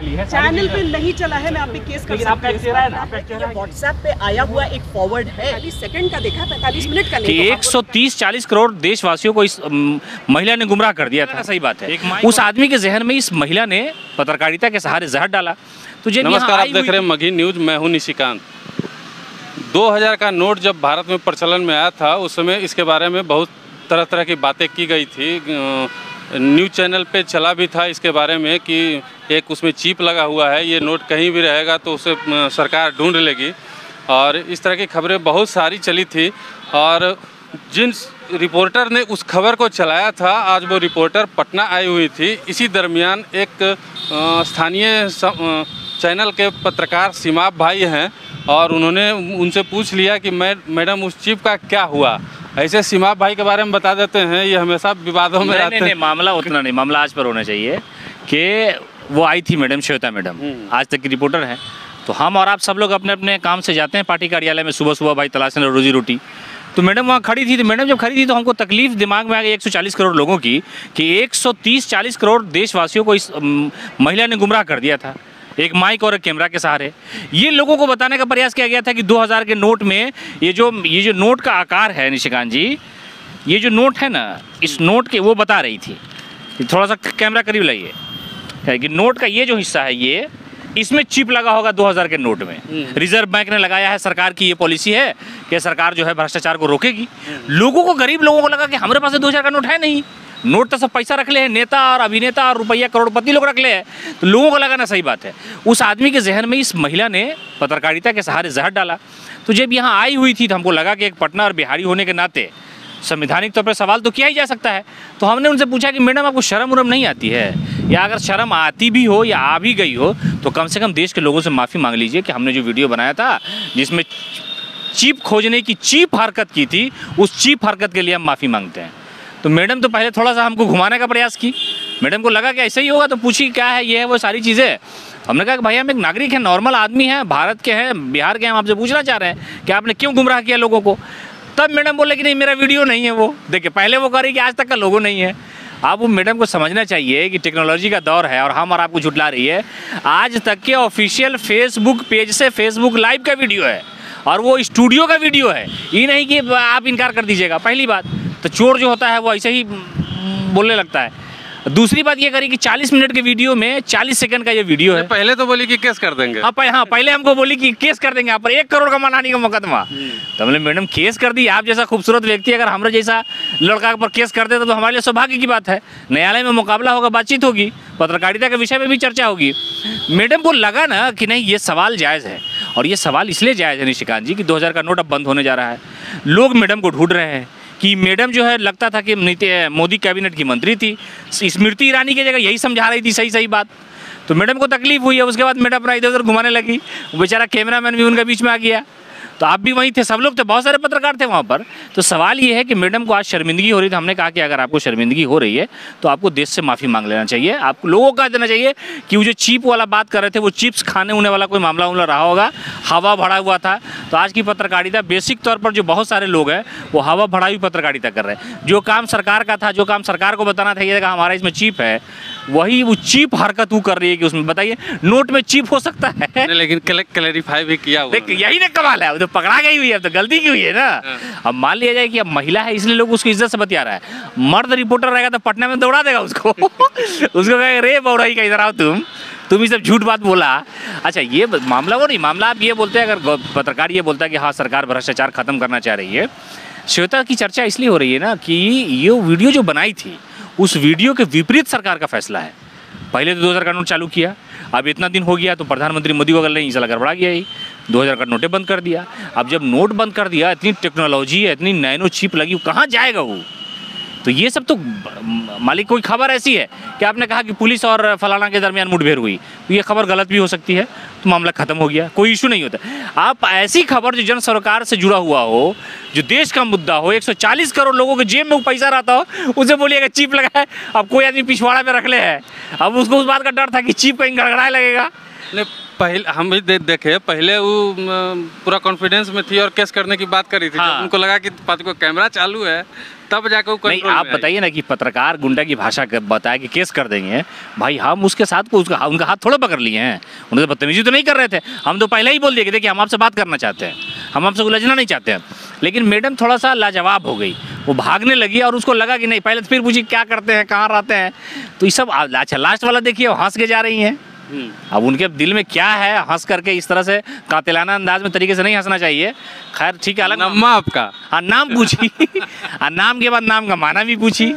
Channel पे नहीं चला है, मैं आप पे केस कर सकती हूँ। व्हाट्सएप पे आया हुआ एक फॉरवर्ड है, 45 सेकंड का देखा, 45 मिनट का नहीं। 130-40 करोड़ देशवासियों को इस महिला ने गुमराह कर दिया था। सही बात है। उस आदमी के जहन में इस महिला ने पत्रकारिता के सहारे जहर डाला। तो नमस्कार, आप देख रहे हैं मगही न्यूज, मैं हूं निशिकांत। 2000 का नोट जब भारत में प्रचलन में आया था, उस समय इसके बारे में बहुत तरह तरह की बातें की गई थी। न्यूज़ चैनल पे चला भी था इसके बारे में कि एक उसमें चिप लगा हुआ है, ये नोट कहीं भी रहेगा तो उसे सरकार ढूंढ लेगी, और इस तरह की खबरें बहुत सारी चली थी। और जिन रिपोर्टर ने उस खबर को चलाया था, आज वो रिपोर्टर पटना आई हुई थी। इसी दरमियान एक स्थानीय चैनल के पत्रकार सिमाब भाई हैं, और उन्होंने उनसे पूछ लिया कि मैडम उस चिप का क्या हुआ। ऐसे सिमाब भाई के बारे में बता देते हैं, ये हमेशा विवादों में रहते हैं। नहीं, मामला उतना नहीं, मामला आज पर होना चाहिए कि वो आई थी मैडम, श्वेता मैडम, आज तक की रिपोर्टर हैं। तो हम और आप सब लोग अपने अपने काम से जाते हैं पार्टी कार्यालय में सुबह सुबह, भाई तलाशने रोजी रोटी। तो मैडम वहाँ खड़ी थी। तो मैडम जब खड़ी थी तो हमको तकलीफ दिमाग में आ गई 140 करोड़ लोगों की, कि 130-40 करोड़ देशवासियों को इस महिला ने गुमराह कर दिया था, एक माइक और एक कैमरा के सहारे। ये लोगों को बताने का प्रयास किया गया था कि 2000 के नोट में ये जो नोट का आकार है निशिकांत जी, ये जो नोट है ना, इस नोट के वो बता रही थी, थोड़ा सा कैमरा करीब लाइए, कि नोट का ये जो हिस्सा है, ये इसमें चिप लगा होगा 2000 के नोट में। रिजर्व बैंक ने लगाया है, सरकार की ये पॉलिसी है कि सरकार जो है भ्रष्टाचार को रोकेगी। लोगों को, गरीब लोगों को लगा कि हमारे पास 2000 का नोट है नहीं, नोट तो सब पैसा रख ले हैं, नेता और अभिनेता और रुपया करोड़पति लोग रख ले हैं। तो लोगों को लगा ना, सही बात है। उस आदमी के जहन में इस महिला ने पत्रकारिता के सहारे जहर डाला। तो जब यहाँ आई हुई थी तो हमको लगा कि एक पटना और बिहारी होने के नाते संवैधानिक तौर पर सवाल तो किया ही जा सकता है। तो हमने उनसे पूछा कि मैडम आपको शर्म उर्म नहीं आती है, या अगर शर्म आती भी हो या आ भी गई हो तो कम से कम देश के लोगों से माफ़ी मांग लीजिए कि हमने जो वीडियो बनाया था जिसमें चिप खोजने की चीप हरकत की थी, उस चीप हरकत के लिए हम माफ़ी मांगते हैं। तो मैडम तो पहले थोड़ा सा हमको घुमाने का प्रयास की। मैडम को लगा कि ऐसे ही होगा, तो पूछी क्या है, ये है वो सारी चीज़ें। हमने कहा कि भाई हम एक नागरिक हैं, नॉर्मल आदमी हैं, भारत के हैं, बिहार के हैं, हम आपसे पूछना चाह रहे हैं कि आपने क्यों गुमराह किया लोगों को। तब मैडम बोले कि नहीं, मेरा वीडियो नहीं है वो। देखिए, पहले वो कह रही कि आज तक का लोगो नहीं है। आप वो मैडम को समझना चाहिए कि टेक्नोलॉजी का दौर है और हम और आपको झुठला रही है। आज तक के ऑफिशियल फेसबुक पेज से फेसबुक लाइव का वीडियो है, और वो स्टूडियो का वीडियो है। ये नहीं कि आप इनकार कर दीजिएगा। पहली बात तो चोर जो होता है वो ऐसे ही बोलने लगता है। दूसरी बात ये करी कि 40 मिनट के वीडियो में 40 सेकंड का ये वीडियो है। पहले तो बोली कि केस कर देंगे। हाँ, पहले हमको बोली कि केस कर देंगे आप पर, 1 करोड़ का मानहानि का मुकदमा। तो हमने मैडम केस कर दी। आप जैसा खूबसूरत व्यक्ति अगर हमारे जैसा लड़का पर केस कर देता तो हमारे लिए सौभाग्य की बात है। न्यायालय में मुकाबला होगा, बातचीत होगी, पत्रकारिता के विषय में भी चर्चा होगी। मैडम को लगा ना कि नहीं, ये सवाल जायज़ है, और ये सवाल इसलिए जायज़ है निशिकांत जी कि 2000 का नोट अब बंद होने जा रहा है। लोग मैडम को ढूंढ रहे हैं कि मैडम जो है, लगता था कि मोदी कैबिनेट की मंत्री थी, स्मृति ईरानी की जगह यही समझा रही थी सही बात। तो मैडम को तकलीफ हुई है। उसके बाद मैडम अपना इधर उधर घुमाने लगी, बेचारा कैमरामैन भी उनके बीच में आ गया। तो आप भी वहीं थे, सब लोग थे, बहुत सारे पत्रकार थे वहाँ पर। तो सवाल ये है कि मैडम को आज शर्मिंदगी हो रही थी। हमने कहा कि अगर आपको शर्मिंदगी हो रही है तो आपको देश से माफ़ी मांग लेना चाहिए। आप लोगों को कह देना चाहिए कि वो जो चिप वाला बात कर रहे थे, वो चिप्स खाने उने वाला कोई मामला रहा होगा, हवा भरा हुआ था। तो आज की पत्रकारिता बेसिक तौर पर जो बहुत सारे लोग हैं वो हवा भरा हुई पत्रकारिता कर रहे हैं। जो काम सरकार का था, जो काम सरकार को बताना था, ये हमारा इसमें चिप है, वही वो चीप हरकत वो कर रही है कि उसमें बताइए नोट में चिप हो सकता है। लेकिन क्लैरिफाई भी किया हुआ। यही ना कमाल है, तो पकड़ा गई हुई है, तो गलती की हुई है ना। अब मान लिया जाए कि अब महिला है इसलिए लोग उसकी इज्जत से बतिया रहा है। मर्द रिपोर्टर रहेगा तो पटना में दौड़ा देगा उसको उसको कहेगा रे बौड़ाई का इधर आओ तुम ही सब झूठ बात बोला। अच्छा, ये मामला वो नहीं, मामला आप ये बोलते हैं, अगर पत्रकार ये बोलता है कि हाँ सरकार भ्रष्टाचार खत्म करना चाह रही है। श्वेता की चर्चा इसलिए हो रही है ना कि ये वीडियो जो बनाई थी, उस वीडियो के विपरीत सरकार का फैसला है। पहले तो 2000 का नोट चालू किया, अब इतना दिन हो गया तो प्रधानमंत्री मोदी को अगर नहीं चला गड़बड़ा गया, ही 2000 का नोटें बंद कर दिया। अब जब नोट बंद कर दिया, इतनी टेक्नोलॉजी है, इतनी नैनो चिप लगी, कहाँ जाएगा वो। तो ये सब तो मालिक, कोई खबर ऐसी है कि आपने कहा कि पुलिस और फलाना के दरमियान मुठभेड़ हुई, तो ये खबर गलत भी हो सकती है, तो मामला खत्म हो गया, कोई इशू नहीं होता। आप ऐसी खबर जो जन सरकार से जुड़ा हुआ हो, जो देश का मुद्दा हो, 140 करोड़ लोगों के जेब में वो पैसा रहता हो, उसे बोलिएगा चिप लगा है। अब कोई आदमी पिछवाड़ा में रख ले है, अब उसको उस बात का डर था कि चिप कहीं गड़गड़ाए लगेगा। पहले हम भी देखे, पहले वो पूरा कॉन्फिडेंस में थी और केस करने की बात करी थी। हाँ। जब उनको लगा कि को कैमरा चालू है तब जाकर वो नहीं, कंट्रोल आप में आई। बताइए ना कि पत्रकार गुंडा की भाषा बताया कि केस कर देंगे, भाई हम उसके साथ को उनका हाथ थोड़ा पकड़ लिए हैं, उन्हें बदतमीजी तो नहीं कर रहे थे। हम तो पहले ही बोल दिए कि देखिए हम आपसे बात करना चाहते हैं, हम आपसे उलझना नहीं चाहते हैं। लेकिन मैडम थोड़ा सा लाजवाब हो गई, वो भागने लगी और उसको लगा कि नहीं, पहले तो फिर पूछी क्या करते हैं, कहाँ रहते हैं, तो ये सब। अच्छा लास्ट वाला देखिए, वो हंस के जा रही हैं। अब उनके दिल में क्या है, हंस करके इस तरह से कातिलाना अंदाज में तरीके से नहीं हंसना चाहिए। खैर ठीक है, अलग नम्मा आपका। हाँ, नाम पूछी और नाम के बाद नाम का माना भी पूछी,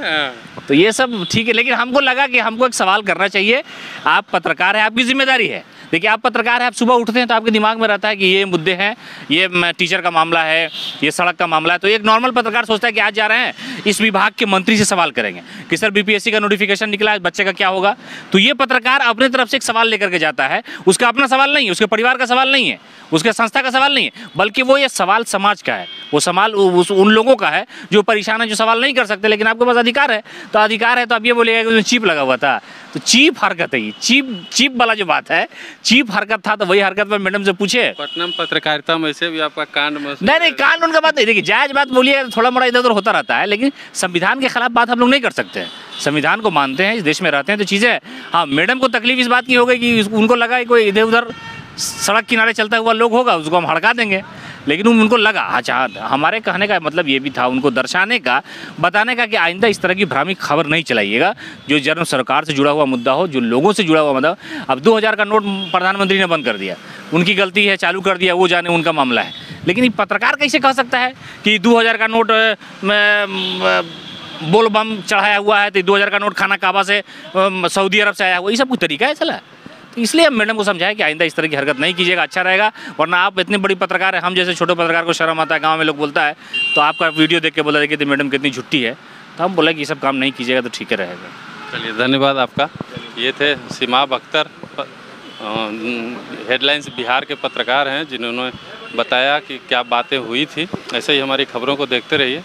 तो ये सब ठीक है। लेकिन हमको लगा कि हमको एक सवाल करना चाहिए। आप पत्रकार हैं, आपकी जिम्मेदारी है। देखिए आप पत्रकार हैं, आप सुबह उठते हैं तो आपके दिमाग में रहता है कि ये मुद्दे हैं, ये टीचर का मामला है, ये सड़क का मामला है। तो एक नॉर्मल पत्रकार सोचता है कि आज जा रहे हैं इस विभाग के मंत्री से सवाल करेंगे कि सर बीपीएससी का नोटिफिकेशन निकला है, बच्चे का क्या होगा। तो ये पत्रकार अपने तरफ से एक सवाल लेकर के जाता है, उसका अपना सवाल नहीं है, उसके परिवार का सवाल नहीं है, उसके संस्था का सवाल नहीं है, बल्कि वो ये सवाल समाज का है, वो सवाल उन लोगों का है जो परेशान है, जो सवाल नहीं कर सकते। लेकिन आपके पास अधिकार है, तो अधिकार है तो आप ये बोलिएगा कि उसमें चीप लगा हुआ था, तो चीप हरकत है ये, चीप वाला जो बात है, चीप हरकत था। तो वही हरकत पर मैडम से पूछे। पटना में पत्रकारिता में से भी आपका कांड में नहीं, कानून का बात नहीं। देखिए जायज बात बोलिए, थोड़ा मोड़ा इधर उधर होता रहता है, लेकिन संविधान के खिलाफ बात हम लोग नहीं कर सकते हैं। संविधान को मानते हैं, इस देश में रहते हैं, तो चीज़ें। हाँ, मैडम को तकलीफ इस बात की हो गई कि उनको लगा कि कोई इधर उधर सड़क किनारे चलता हुआ लोग होगा, उसको हम हड़का देंगे। लेकिन उनको लगा, अच्छा हमारे कहने का मतलब ये भी था उनको दर्शाने का, बताने का कि आइंदा इस तरह की भ्रामक खबर नहीं चलाइएगा, जो जन्म सरकार से जुड़ा हुआ मुद्दा हो, जो लोगों से जुड़ा हुआ मुद्दा हो। अब 2000 का नोट प्रधानमंत्री ने बंद कर दिया, उनकी गलती है, चालू कर दिया, वो जाने, उनका मामला है। लेकिन ये पत्रकार कैसे कह सकता है कि 2000 का नोट बोल बम चढ़ाया हुआ है, तो 2000 का नोट खाना काबा से सऊदी अरब से आया हुआ, ये सब कुछ तरीका है चला। तो इसलिए हम मैडम को समझाया कि आइंदा इस तरह की हरकत नहीं कीजिएगा, अच्छा रहेगा। वरना आप इतनी बड़ी पत्रकार है, हम जैसे छोटे पत्रकार को शर्म आता है, गांव में लोग बोलता है, तो आपका वीडियो देख के बोला देखिए तो मैडम कितनी झुट्टी है, तो हम बोला कि ये सब काम नहीं कीजिएगा तो ठीक है रहेगा। चलिए धन्यवाद आपका। ये थे सिमाब अख्तर, हेडलाइंस बिहार के पत्रकार हैं, जिन्होंने बताया कि क्या बातें हुई थी। ऐसे ही हमारी खबरों को देखते रहिए।